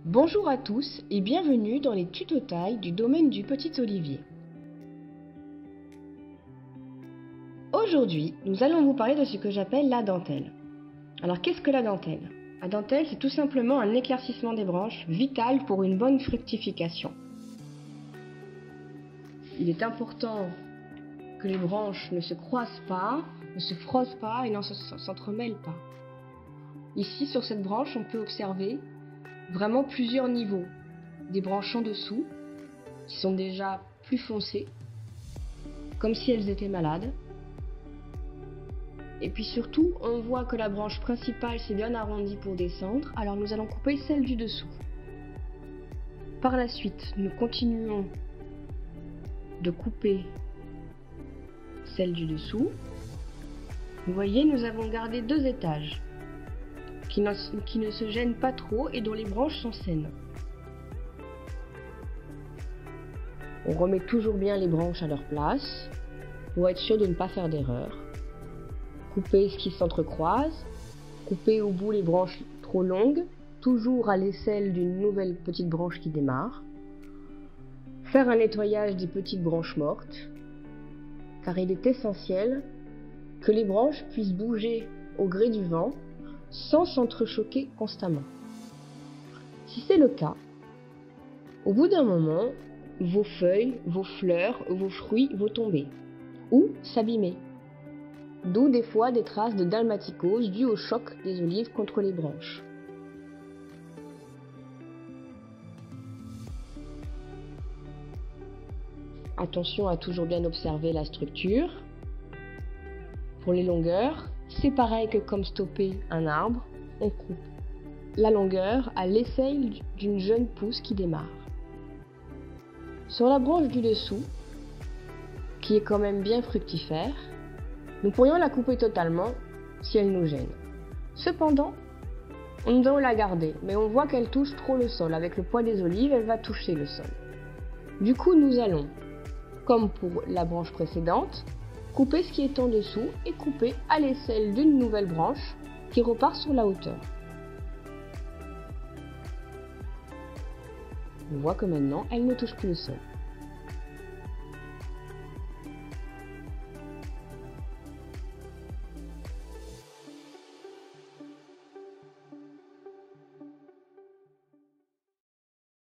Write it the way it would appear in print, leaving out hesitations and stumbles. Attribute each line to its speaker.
Speaker 1: Bonjour à tous et bienvenue dans les tutos taille du domaine du petit olivier. Aujourd'hui, nous allons vous parler de ce que j'appelle la dentelle. Alors qu'est-ce que la dentelle? La dentelle, c'est tout simplement un éclaircissement des branches vital pour une bonne fructification. Il est important que les branches ne se croisent pas, ne se frottent pas et ne s'entremêlent pas. Ici, sur cette branche, on peut observer vraiment plusieurs niveaux. Des branches en dessous, qui sont déjà plus foncées, comme si elles étaient malades. Et puis surtout, on voit que la branche principale s'est bien arrondie pour descendre, alors nous allons couper celle du dessous. Par la suite, nous continuons de couper celle du dessous. Vous voyez, nous avons gardé deux étages qui ne se gênent pas trop et dont les branches sont saines. On remet toujours bien les branches à leur place pour être sûr de ne pas faire d'erreur. Couper ce qui s'entrecroise, couper au bout les branches trop longues, toujours à l'aisselle d'une nouvelle petite branche qui démarre. Faire un nettoyage des petites branches mortes, car il est essentiel que les branches puissent bouger au gré du vent sans s'entrechoquer constamment. Si c'est le cas, au bout d'un moment, vos feuilles, vos fleurs, vos fruits vont tomber ou s'abîmer. D'où des fois des traces de dalmaticose dues au choc des olives contre les branches. Attention à toujours bien observer la structure. Pour les longueurs, c'est pareil que comme stopper un arbre, on coupe la longueur à l'aisselle d'une jeune pousse qui démarre. Sur la branche du dessous, qui est quand même bien fructifère, nous pourrions la couper totalement si elle nous gêne. Cependant, nous allons la garder, mais on voit qu'elle touche trop le sol. Avec le poids des olives, elle va toucher le sol. Du coup, nous allons, comme pour la branche précédente, couper ce qui est en dessous et couper à l'aisselle d'une nouvelle branche qui repart sur la hauteur. On voit que maintenant, elle ne touche plus le sol.